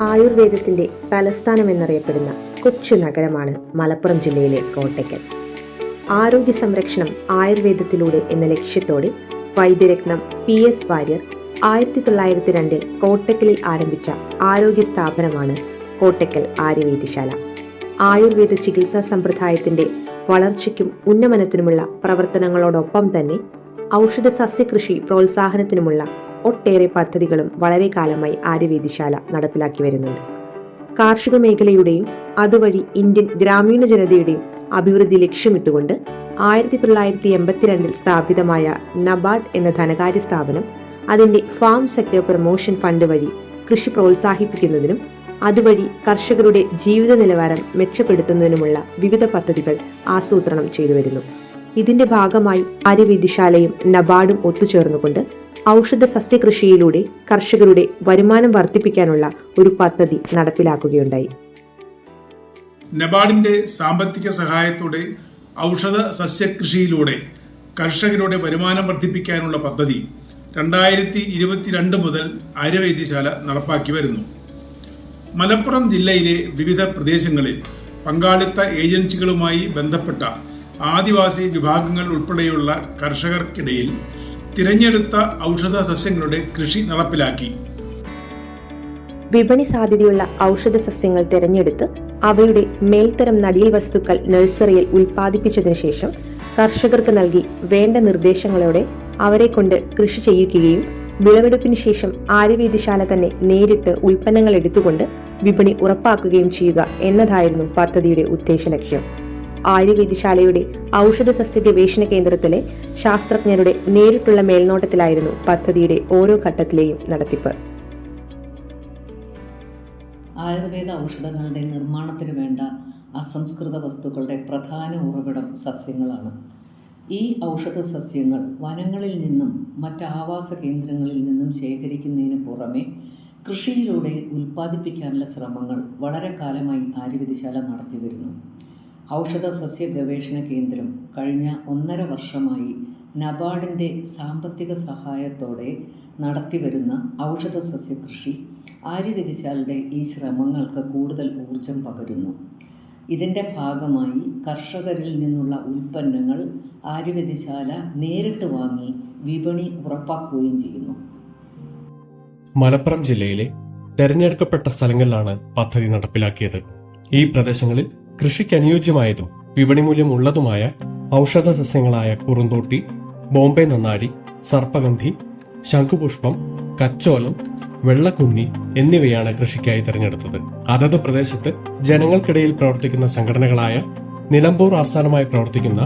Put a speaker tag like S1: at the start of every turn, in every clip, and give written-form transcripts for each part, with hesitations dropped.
S1: ആയുർവേദത്തിന്റെ തലസ്ഥാനം എന്നറിയപ്പെടുന്ന കൊച്ചു നഗരമാണ് മലപ്പുറം ജില്ലയിലെ കോട്ടയ്ക്കൽ. ആരോഗ്യ സംരക്ഷണം ആയുർവേദത്തിലൂടെ എന്ന ലക്ഷ്യത്തോടെ വൈദ്യരത്നം PS വാര്യർ 1902 കോട്ടയ്ക്കലിൽ ആരംഭിച്ച ആരോഗ്യ സ്ഥാപനമാണ് കോട്ടയ്ക്കൽ ആര്യവൈദ്യശാല. ആയുർവേദ ചികിത്സാ സമ്പ്രദായത്തിന്റെ വളർച്ചയ്ക്കും ഉന്നമനത്തിനുമുള്ള പ്രവർത്തനങ്ങളോടൊപ്പം തന്നെ ഔഷധ സസ്യകൃഷി പ്രോത്സാഹനത്തിനുമുള്ള ഒട്ടേറെ പദ്ധതികളും വളരെ കാലമായി ആര്യവൈദ്യശാല നടപ്പിലാക്കി വരുന്നുണ്ട്. കാർഷിക മേഖലയുടെയും അതുവഴി ഇന്ത്യൻ ഗ്രാമീണ ജനതയുടെയും അഭിവൃദ്ധി ലക്ഷ്യമിട്ടുകൊണ്ട് 1982 സ്ഥാപിതമായ നബാർഡ് എന്ന ധനകാര്യ സ്ഥാപനം അതിന്റെ ഫാം സെക്ടർ പ്രൊമോഷൻ ഫണ്ട് വഴി കൃഷി പ്രോത്സാഹിപ്പിക്കുന്നതിനും അതുവഴി കർഷകരുടെ ജീവിത നിലവാരം മെച്ചപ്പെടുത്തുന്നതിനുമുള്ള വിവിധ പദ്ധതികൾ ആസൂത്രണം ചെയ്തു വരുന്നു. ഇതിന്റെ ഭാഗമായി ആര്യവൈദ്യശാലയും നബാർഡും ഒത്തുചേർന്നുകൊണ്ട് ഔഷധ സസ്യകൃഷിയിലൂടെ കർഷകരുടെ വരുമാനം വർദ്ധിപ്പിക്കാനുള്ള ഒരു പദ്ധതി നടപ്പിലാക്കുകയുണ്ടായി.
S2: നബാർഡിന്റെ സാമ്പത്തിക സഹായത്തോടെ ഔഷധ സസ്യകൃഷിയിലൂടെ കർഷകരുടെ വരുമാനം വർദ്ധിപ്പിക്കാനുള്ള പദ്ധതി 2022 മുതൽ ആര്യവൈദ്യശാല നടപ്പാക്കി വരുന്നു. മലപ്പുറം ജില്ലയിലെ വിവിധ പ്രദേശങ്ങളിൽ പങ്കാളിത്ത ഏജൻസികളുമായി ബന്ധപ്പെട്ട ആദിവാസി വിഭാഗങ്ങൾ ഉൾപ്പെടെയുള്ള കർഷകർക്കിടയിൽ തിരഞ്ഞെടുത്ത ഔഷധ സസ്യങ്ങളുടെ കൃഷി നടപ്പിലാക്കി.
S1: വിപണി സാധ്യതയുള്ള ഔഷധ സസ്യങ്ങൾ തിരഞ്ഞെടുത്ത് അവയുടെ മേൽത്തരം നടീൽ വസ്തുക്കൾ നഴ്സറിയിൽ ഉൽപ്പാദിപ്പിച്ചതിനു ശേഷം കർഷകർക്ക് നൽകി വേണ്ട നിർദ്ദേശങ്ങളോടെ അവരെ കൊണ്ട് കൃഷി ചെയ്യിക്കുകയും വിളവെടുപ്പിന് ശേഷം ആര്യവൈദ്യശാല തന്നെ നേരിട്ട് ഉൽപ്പന്നങ്ങൾ എടുത്തുകൊണ്ട് വിപണി ഉറപ്പാക്കുകയും ചെയ്യുക എന്നതായിരുന്നു പദ്ധതിയുടെ ഉദ്ദേശ ലക്ഷ്യം. ആര്യവൈദ്യശാലയുടെ ഔഷധ സസ്യ ഗവേഷണ കേന്ദ്രത്തിലെ ശാസ്ത്രജ്ഞരുടെ നേരിട്ടുള്ള മേൽനോട്ടത്തിലായിരുന്നു പദ്ധതിയുടെ ഓരോ ഘട്ടത്തിലെയും നടത്തിപ്പ്.
S3: ആയുർവേദ ഔഷധങ്ങളുടെ നിർമ്മാണത്തിന് വേണ്ട അസംസ്കൃത വസ്തുക്കളുടെ പ്രധാന ഉറവിടം സസ്യങ്ങളാണ്. ഈ ഔഷധ സസ്യങ്ങൾ വനങ്ങളിൽ നിന്നും മറ്റ് ആവാസ കേന്ദ്രങ്ങളിൽ നിന്നും ശേഖരിക്കുന്നതിന് പുറമെ കൃഷിയിലൂടെ ഉൽപ്പാദിപ്പിക്കാനുള്ള ശ്രമങ്ങൾ വളരെ കാലമായി ആര്യവൈദ്യശാല നടത്തി വരുന്നു. ഔഷധ സസ്യ ഗവേഷണ കേന്ദ്രം കഴിഞ്ഞ 1.5 വർഷമായി നബാർഡിൻ്റെ സാമ്പത്തിക സഹായത്തോടെ നടത്തിവരുന്ന ഔഷധ സസ്യ കൃഷി ആര്യവൈദ്യശാലയുടെ ഈ ശ്രമങ്ങൾക്ക് കൂടുതൽ ഊർജം പകരുന്നു. ഇതിൻ്റെ ഭാഗമായി കർഷകരിൽ നിന്നുള്ള ഉൽപ്പന്നങ്ങൾ ആര്യവൈദ്യശാല നേരിട്ട് വാങ്ങി വിപണി ഉറപ്പാക്കുകയും ചെയ്യുന്നു.
S4: മലപ്പുറം ജില്ലയിലെ തെരഞ്ഞെടുക്കപ്പെട്ട സ്ഥലങ്ങളിലാണ് പദ്ധതി നടപ്പിലാക്കിയത്. ഈ പ്രദേശങ്ങളിൽ കൃഷിക്ക് അനുയോജ്യമായതും വിപണി മൂല്യം ഉള്ളതുമായ ഔഷധ സസ്യങ്ങളായ കുറുന്തോട്ടി, ബോംബെ നന്നാരി, സർപ്പഗന്ധി, ശംഖുപുഷ്പം, കച്ചോലം, വെള്ളക്കുന്നി എന്നിവയാണ് കൃഷിക്കായി തിരഞ്ഞെടുത്തത്. അതത് പ്രദേശത്ത് ജനങ്ങൾക്കിടയിൽ പ്രവർത്തിക്കുന്ന സംഘടനകളായ നിലമ്പൂർ ആസ്ഥാനമായി പ്രവർത്തിക്കുന്ന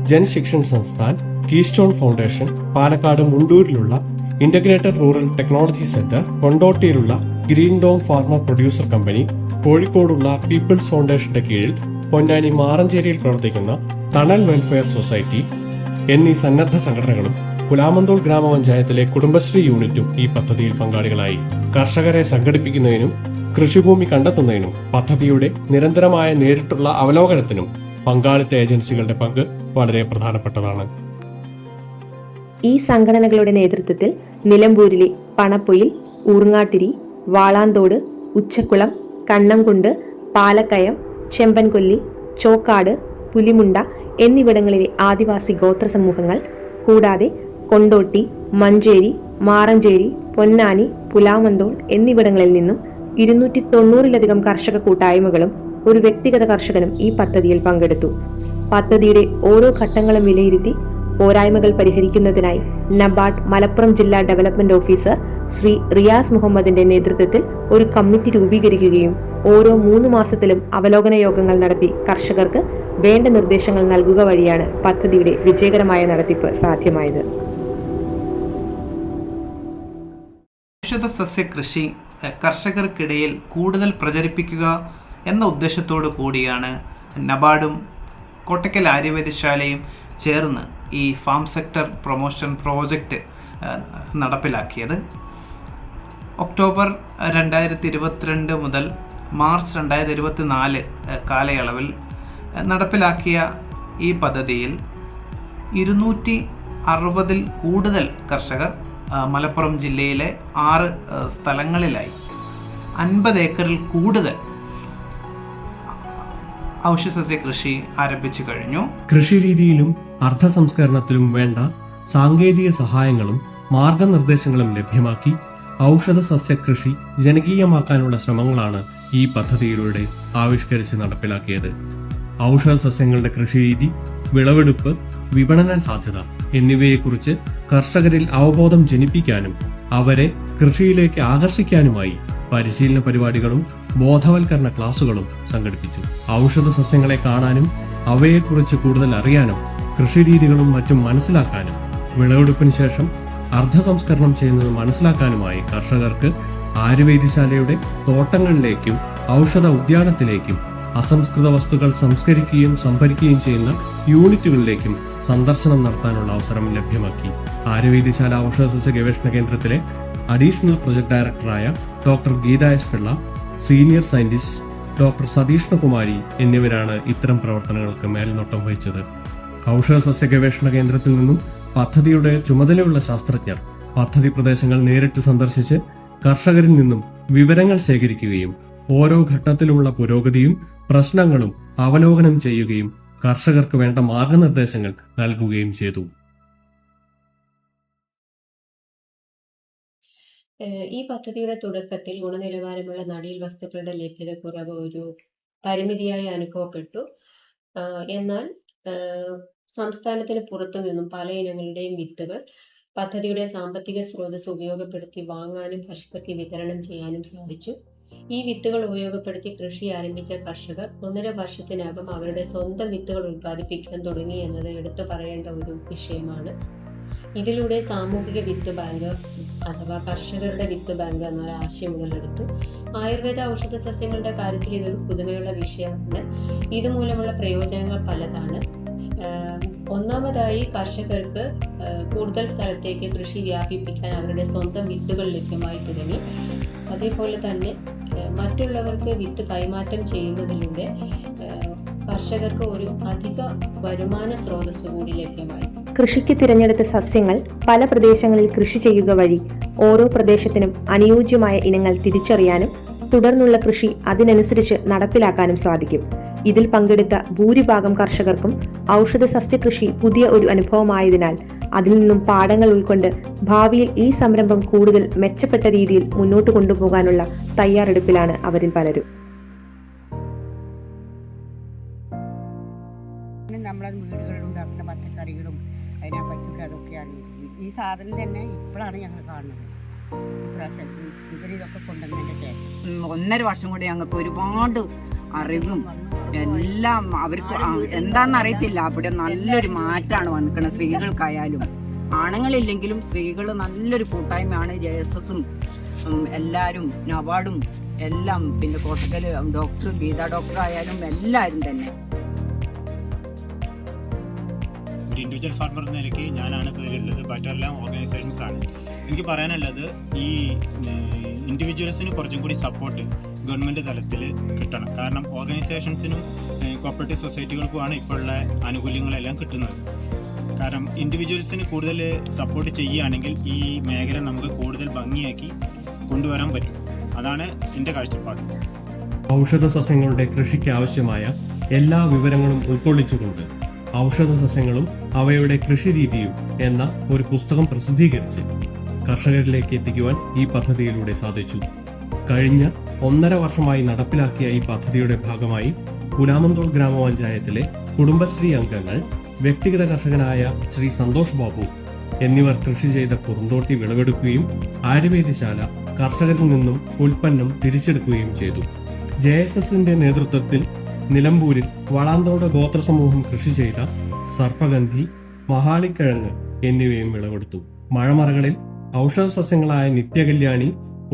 S4: ജൻ ശിക്ഷൺ സംസ്ഥാൻ, കീസ്റ്റോൺ ഫൗണ്ടേഷൻ, പാലക്കാട് മുണ്ടൂരിലുള്ള ഇന്റഗ്രേറ്റഡ് റൂറൽ ടെക്നോളജി സെന്റർ, കൊണ്ടോട്ടിയിലുള്ള green dome farmer producer company, കോഴിക്കോടുള്ള പീപ്പിൾസ് ഫൗണ്ടേഷന്റെ കീഴിൽ പൊന്നാനി മാറഞ്ചേരിയിൽ പ്രവർത്തിക്കുന്ന തണൽ വെൽഫെയർ സൊസൈറ്റി എന്നീ സന്നദ്ധ സംഘടനകളും കുലാമന്തോൾ ഗ്രാമപഞ്ചായത്തിലെ കുടുംബശ്രീ യൂണിറ്റും ഈ പദ്ധതിയിൽ പങ്കാളികളായി. കർഷകരെ സംഘടിപ്പിക്കുന്നതിനും കൃഷിഭൂമി കണ്ടെത്തുന്നതിനും പദ്ധതിയുടെ നിരന്തരമായ നേരിട്ടുള്ള അവലോകനത്തിനും പങ്കാളിത്ത ഏജൻസികളുടെ പങ്ക് വളരെ പ്രധാനപ്പെട്ടതാണ്.
S1: ഈ സംഘടനകളുടെ നേതൃത്വത്തിൽ നിലമ്പൂരിലെ പണപ്പൊയിൽ, ഊർങ്ങാട്ടിരി, വാളാന്തോട്, ഉച്ചക്കുളം, കണ്ണംകുണ്ട്, പാലക്കയം, ചെമ്പൻകൊല്ലി, ചോക്കാട്, പുലിമുണ്ട എന്നിവിടങ്ങളിലെ ആദിവാസി ഗോത്ര സമൂഹങ്ങൾ കൂടാതെ കൊണ്ടോട്ടി, മഞ്ചേരി, മാറഞ്ചേരി, പൊന്നാനി, പുലാമന്തോൾ എന്നിവിടങ്ങളിൽ നിന്നും 290-ലധികം കർഷക കൂട്ടായ്മകളും ഒരു വ്യക്തിഗത കർഷകനും ഈ പദ്ധതിയിൽ പങ്കെടുത്തു. പദ്ധതിയുടെ ഓരോ ഘട്ടങ്ങളും വിലയിരുത്തി പോരായ്മകൾ പരിഹരിക്കുന്നതിനായി നബാർഡ് മലപ്പുറം ജില്ലാ ഡെവലപ്മെന്റ് ഓഫീസർ ശ്രീ റിയാസ് മുഹമ്മദിന്റെ നേതൃത്വത്തിൽ ഒരു കമ്മിറ്റി രൂപീകരിക്കുകയും ഓരോ 3 മാസത്തിലും അവലോകന യോഗങ്ങൾ നടത്തി കർഷകർക്ക് വേണ്ട നിർദ്ദേശങ്ങൾ നൽകുക വഴിയാണ് പദ്ധതിയുടെ വിജയകരമായ നടത്തിപ്പ് സാധ്യമായത്.
S5: ഔഷധ സസ്യ കൃഷി കർഷകർക്കിടയിൽ കൂടുതൽ പ്രചരിപ്പിക്കുക എന്ന ഉദ്ദേശത്തോടു കൂടിയാണ് നബാർഡും കോട്ടയ്ക്കൽ ആര്യവൈദ്യശാലയും ചേർന്ന് ഈ ഫാം സെക്ടർ പ്രൊമോഷൻ പ്രോജക്റ്റ് നടപ്പിലാക്കിയത്. ഒക്ടോബർ 2022 മുതൽ മാർച്ച് 2024 കാലയളവിൽ നടപ്പിലാക്കിയ ഈ പദ്ധതിയിൽ 260-ൽ കൂടുതൽ കർഷകർ മലപ്പുറം ജില്ലയിലെ 6 സ്ഥലങ്ങളിലായി 50 ഏക്കറിൽ കൂടുതൽ ഔഷധസസ്യ കൃഷി ആരംഭിച്ചു കഴിഞ്ഞു.
S4: കൃഷിരീതിയിലും അർദ്ധസംസ്കരണത്തിലും വേണ്ട സാങ്കേതിക സഹായങ്ങളും മാർഗനിർദ്ദേശങ്ങളും ലഭ്യമാക്കി ഔഷധ സസ്യകൃഷി ജനകീയമാക്കാനുള്ള ശ്രമങ്ങളാണ് ഈ പദ്ധതിയിലൂടെ ആവിഷ്കരിച്ച് നടപ്പിലാക്കിയത്. ഔഷധ സസ്യങ്ങളുടെ കൃഷിരീതി, വിളവെടുപ്പ്, വിപണന സാധ്യത എന്നിവയെക്കുറിച്ച് കർഷകരിൽ അവബോധം ജനിപ്പിക്കാനും അവരെ കൃഷിയിലേക്ക് ആകർഷിക്കാനുമായി പരിശീലന പരിപാടികളും ബോധവൽക്കരണ ക്ലാസുകളും സംഘടിപ്പിച്ചു. ഔഷധ സസ്യങ്ങളെ കാണാനും അവയെക്കുറിച്ച് കൂടുതൽ അറിയാനും കൃഷിരീതികളും മറ്റും മനസ്സിലാക്കാനും വിളവെടുപ്പിന് ശേഷം അർദ്ധസംസ്കരണം ചെയ്യുന്നത് മനസ്സിലാക്കാനുമായി കർഷകർക്ക് ആയുർവേദശാലയുടെ തോട്ടങ്ങളിലേക്കും ഔഷധ ഉദ്യാനത്തിലേക്കും അസംസ്കൃത വസ്തുക്കൾ സംസ്കരിക്കുകയും സംഭരിക്കുകയും ചെയ്യുന്ന യൂണിറ്റുകളിലേക്കും സന്ദർശനം നടത്താനുള്ള അവസരം ലഭ്യമാക്കി. ആയുർവേദശാല ഔഷധസസ്യ ഗവേഷണ കേന്ദ്രത്തിലെ അഡീഷണൽ പ്രൊജക്ട് ഡയറക്ടറായ doctor Geetha S Pillai, senior scientist doctor Satheeshnakumari എന്നിവരാണ് ഇത്തരം പ്രവർത്തനങ്ങൾക്ക് മേൽനോട്ടം വഹിച്ചത്. ഔഷധസസ്യ ഗവേഷണ കേന്ദ്രത്തിൽ നിന്നും പദ്ധതിയുടെ ചുമതലയുള്ള ശാസ്ത്രജ്ഞർ പദ്ധതി പ്രദേശങ്ങൾ നേരിട്ട് സന്ദർശിച്ച് കർഷകരിൽ നിന്നും വിവരങ്ങൾ ശേഖരിക്കുകയും ഓരോ ഘട്ടത്തിലുമുള്ള പുരോഗതിയും പ്രശ്നങ്ങളും അവലോകനം ചെയ്യുകയും കർഷകർക്ക് വേണ്ട മാർഗനിർദ്ദേശങ്ങൾ നൽകുകയും ചെയ്തു.
S6: ഈ പദ്ധതിയുടെ തുടക്കത്തിൽ ഗുണനിലവാരമുള്ള നടീൽ വസ്തുക്കളുടെ ലഭ്യതക്കുറവ് ഒരു പരിമിതിയായി അനുഭവപ്പെട്ടു. എന്നാൽ സംസ്ഥാനത്തിന് പുറത്തു നിന്നും പല ഇനങ്ങളുടെയും വിത്തുകൾ പദ്ധതിയുടെ സാമ്പത്തിക സ്രോതസ് ഉപയോഗപ്പെടുത്തി വാങ്ങാനും കർഷകർക്ക് വിതരണം ചെയ്യാനും സാധിച്ചു. ഈ വിത്തുകൾ ഉപയോഗപ്പെടുത്തി കൃഷി ആരംഭിച്ച കർഷകർ 1.5 വർഷത്തിനകം അവരുടെ സ്വന്തം വിത്തുകൾ ഉൽപ്പാദിപ്പിക്കാൻ തുടങ്ങി എന്നത് എടുത്തു പറയേണ്ട ഒരു വിഷയമാണ്. ഇതിലൂടെ സാമൂഹിക വിത്ത് ബാങ്ക് അഥവാ കർഷകരുടെ വിത്ത് ബാങ്ക് എന്നൊരു ആശയം ഉടലെടുത്തു. ആയുർവേദ ഔഷധ സസ്യങ്ങളുടെ കാര്യത്തിൽ ഇതൊരു പുതുമയുള്ള വിഷയമാണ്. ഇതുമൂലമുള്ള പ്രയോജനങ്ങൾ പലതാണ്. ഒന്നാമതായി, കർഷകർക്ക് കൂടുതൽ സ്ഥലത്തേക്ക് കൃഷി വ്യാപിപ്പിക്കാൻ അവരുടെ സ്വന്തം വിത്തുകൾ ലഭ്യമായി തുടങ്ങി. അതേപോലെ തന്നെ മറ്റുള്ളവർക്ക് വിത്ത് കൈമാറ്റം ചെയ്യുന്നതിലൂടെ കർഷകർക്ക് ഒരു അധിക വരുമാന സ്രോതസ് കൂടി ലഭ്യമായി.
S1: കൃഷിക്ക് തിരഞ്ഞെടുത്ത സസ്യങ്ങൾ പല പ്രദേശങ്ങളിൽ കൃഷി ചെയ്യുക വഴി ഓരോ പ്രദേശത്തിനും അനുയോജ്യമായ ഇനങ്ങൾ തിരിച്ചറിയാനും തുടർന്നുള്ള കൃഷി അതിനനുസരിച്ച് നടപ്പിലാക്കാനും സാധിക്കും. ഇതിൽ പങ്കെടുത്ത ഭൂരിഭാഗം കർഷകർക്കും ഔഷധ സസ്യകൃഷി പുതിയ ഒരു അനുഭവമായതിനാൽ അതിൽ നിന്നും പാഠങ്ങൾ ഉൾക്കൊണ്ട് ഭാവിയിൽ ഈ സംരംഭം കൂടുതൽ മെച്ചപ്പെട്ട രീതിയിൽ മുന്നോട്ട് കൊണ്ടുപോകാനുള്ള തയ്യാറെടുപ്പിലാണ് അവരിൽ പലരും.
S7: നമ്മളെ വീടുകളിലുണ്ടാക്കുന്ന പച്ചക്കറികളും അതിനെപ്പറ്റി അതൊക്കെയാണ്. ഈ സാധനം തന്നെ ഇപ്പോഴാണ് ഞങ്ങൾ കാണുന്നത്. ഇവരിതൊക്കെ കൊണ്ടുവന്നതിൻ്റെ ശേഷം
S8: 1.5 വർഷം കൊണ്ട് ഞങ്ങൾക്ക് ഒരുപാട് അറിവും എല്ലാം അവർക്ക് എന്താണെന്ന് അറിയത്തില്ല. അവിടെ നല്ലൊരു മാറ്റമാണ് വന്നിരിക്കുന്നത്. സ്ത്രീകൾക്കായാലും ആണുങ്ങളില്ലെങ്കിലും സ്ത്രീകൾ നല്ലൊരു കൂട്ടായ്മയാണ്. JSSഉം എല്ലാവരും നബാർഡും എല്ലാം, പിന്നെ കോട്ടക്കൽ ഡോക്ടർ ഗീത ഡോക്ടർ ആയാലും എല്ലാവരും തന്നെ.
S9: ഒരു ഇൻഡിവിജ്വൽ ഫാർമർ എന്ന നിലയ്ക്ക് ഞാനാണ് പേരുള്ളത്, മറ്റെല്ലാം ഓർഗനൈസേഷൻസ് ആണ്. എനിക്ക് പറയാനുള്ളത്, ഈ ഇൻഡിവിജ്വൽസിന് കുറച്ചും കൂടി സപ്പോർട്ട് ഗവൺമെൻറ് തലത്തിൽ കിട്ടണം. കാരണം ഓർഗനൈസേഷൻസിനും കോപ്പറേറ്റീവ് സൊസൈറ്റികൾക്കുമാണ് ഇപ്പോഴുള്ള ആനുകൂല്യങ്ങളെല്ലാം കിട്ടുന്നത്. കാരണം ഇൻഡിവിജ്വൽസിന് കൂടുതൽ സപ്പോർട്ട് ചെയ്യുകയാണെങ്കിൽ ഈ മേഖല നമുക്ക് കൂടുതൽ ഭംഗിയാക്കി കൊണ്ടുവരാൻ പറ്റും. അതാണ് എൻ്റെ കാഴ്ചപ്പാട്.
S4: ഔഷധ സസ്യങ്ങളുടെ കൃഷിക്ക് ആവശ്യമായ എല്ലാ വിവരങ്ങളും ഉൾക്കൊള്ളിച്ചുകൊണ്ട് ഔഷധ സസ്യങ്ങളും അവയുടെ കൃഷിരീതിയും എന്ന ഒരു പുസ്തകം പ്രസിദ്ധീകരിച്ച് കർഷകരിലേക്ക് എത്തിക്കുവാൻ ഈ പദ്ധതിയിലൂടെ സാധിച്ചു. കഴിഞ്ഞ 1.5 വർഷമായി നടപ്പിലാക്കിയ ഈ പദ്ധതിയുടെ ഭാഗമായി പുലാമന്തോൾ ഗ്രാമപഞ്ചായത്തിലെ കുടുംബശ്രീ അംഗങ്ങൾ, വ്യക്തിഗത കർഷകനായ ശ്രീ സന്തോഷ് ബാബു എന്നിവർ കൃഷി ചെയ്ത കുറുന്തോട്ടി വിളവെടുക്കുകയും ആയുർവേദശാല കർഷകരിൽ നിന്നും ഉൽപ്പന്നം തിരിച്ചെടുക്കുകയും ചെയ്തു. JSSന്റെ നേതൃത്വത്തിൽ നിലമ്പൂരിൽ വളാന്തോട് ഗോത്രസമൂഹം കൃഷി ചെയ്ത സർപ്പഗന്ധി, മഹാളിക്കിഴങ്ങ് എന്നിവയും വിളവെടുത്തു. മഴമറകളിൽ ഔഷധ സസ്യങ്ങളായ നിത്യകല്യാണി,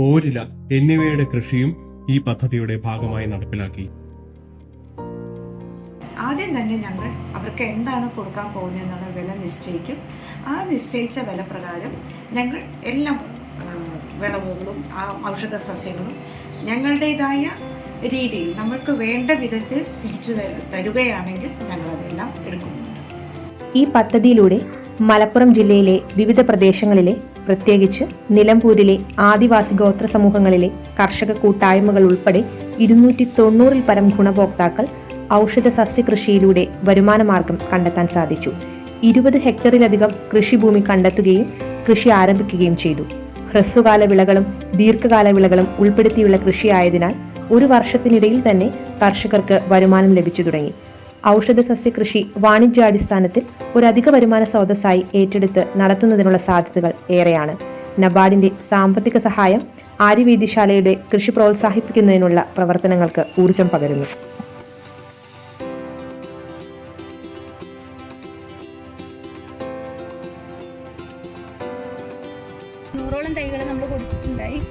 S4: ഓരില എന്നിവയുടെ കൃഷിയും ഈ പദ്ധതിയുടെ ഭാഗമായി നടപ്പിലാക്കി.
S10: ആദ്യം തന്നെ ഞങ്ങൾ അവർക്ക് എന്താണ് കൊടുക്കാൻ പോകുന്നതെന്നുള്ള വില നിശ്ചയിക്കും. ആ നിശ്ചയിച്ച വില പ്രകാരം ഞങ്ങൾ എല്ലാ വിളവുകളും ആ ഔഷധ സസ്യങ്ങളും ഞങ്ങളുടേതായ രീതിയിൽ നമ്മൾക്ക് വേണ്ട വിധത്തിൽ തിരിച്ചു തരുകയാണെങ്കിൽ ഞങ്ങളതെല്ലാം എടുക്കുന്നുണ്ട്.
S1: ഈ പദ്ധതിയിലൂടെ മലപ്പുറം ജില്ലയിലെ വിവിധ പ്രദേശങ്ങളിലെ, പ്രത്യേകിച്ച് നിലമ്പൂരിലെ ആദിവാസി ഗോത്ര സമൂഹങ്ങളിലെ കർഷക കൂട്ടായ്മകൾ ഉൾപ്പെടെ 290-ൽ പരം ഗുണഭോക്താക്കൾ ഔഷധ സസ്യകൃഷിയിലൂടെ വരുമാനമാർഗം കണ്ടെത്താൻ സാധിച്ചു. 20 ഹെക്ടറിലധികം കൃഷിഭൂമി കണ്ടെത്തുകയും കൃഷി ആരംഭിക്കുകയും ചെയ്തു. ഹ്രസ്വകാല വിളകളും ദീർഘകാല വിളകളും ഉൾപ്പെടുത്തിയുള്ള കൃഷിയായതിനാൽ ഒരു വർഷത്തിനിടയിൽ തന്നെ കർഷകർക്ക് വരുമാനം ലഭിച്ചു തുടങ്ങി. ഔഷധ സസ്യകൃഷി വാണിജ്യാടിസ്ഥാനത്തിൽ ഒരു അധിക വരുമാന സ്രോതസ്സായി ഏറ്റെടുത്ത് നടത്തുന്നതിനുള്ള സാധ്യതകൾ ഏറെയാണ്. നബാർഡിന്റെ സാമ്പത്തിക സഹായം ആര്യവൈദ്യശാലയുടെ കൃഷി പ്രോത്സാഹിപ്പിക്കുന്നതിനുള്ള പ്രവർത്തനങ്ങൾക്ക് ഊർജം പകരുന്നു.
S11: നൂറോളം തൈകൾ നമ്മൾ കൊടുത്തിട്ടുണ്ടായി.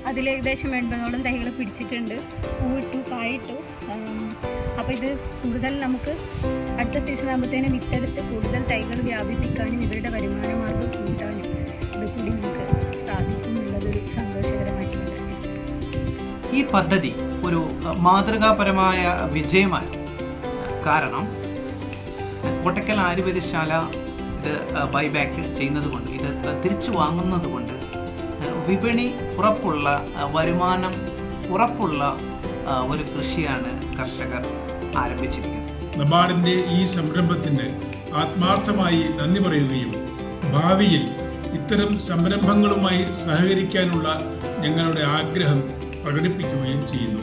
S11: അതിൽ ഏകദേശം 80ഓളം തൈകൾ പിടിച്ചിട്ടുണ്ട്, പൂവിട്ടു, കായിട്ടു. അപ്പോൾ ഇത് കൂടുതൽ നമുക്ക് അടുത്ത സീസൺ ആകുമ്പോഴത്തേനും വിത്തെടുത്ത് കൂടുതൽ തൈകൾ വ്യാപിപ്പിക്കാനും ഇവരുടെ വരുമാന മാർഗം കൂട്ടാനും ഇത് കൂടി നമുക്ക് സാധിക്കും എന്നുള്ളതൊരു സന്തോഷകരമായിട്ടുള്ള കാര്യം.
S5: ഈ പദ്ധതി ഒരു മാതൃകാപരമായ വിജയമാണ്. കാരണം കോട്ടക്കൽ ആയുർവേദശാല ഇത് ബൈബാക്ക് ചെയ്യുന്നത് കൊണ്ട്, ഇത് തിരിച്ചു വാങ്ങുന്നത് കൊണ്ട് വിപണി ഉറപ്പുള്ള, വരുമാനം ഉറപ്പുള്ള ഒരു കൃഷിയാണ് കർഷകർ ആരംഭിച്ചിരിക്കുന്നത്.
S2: നബാർഡിന്റെ ഈ സംരംഭത്തിന് ആത്മാർത്ഥമായി നന്ദി പറയുകയും ഭാവിയിൽ ഇത്തരം സംരംഭങ്ങളുമായി സഹകരിക്കാനുള്ള ഞങ്ങളുടെ ആഗ്രഹം പ്രകടിപ്പിക്കുകയും ചെയ്യുന്നു.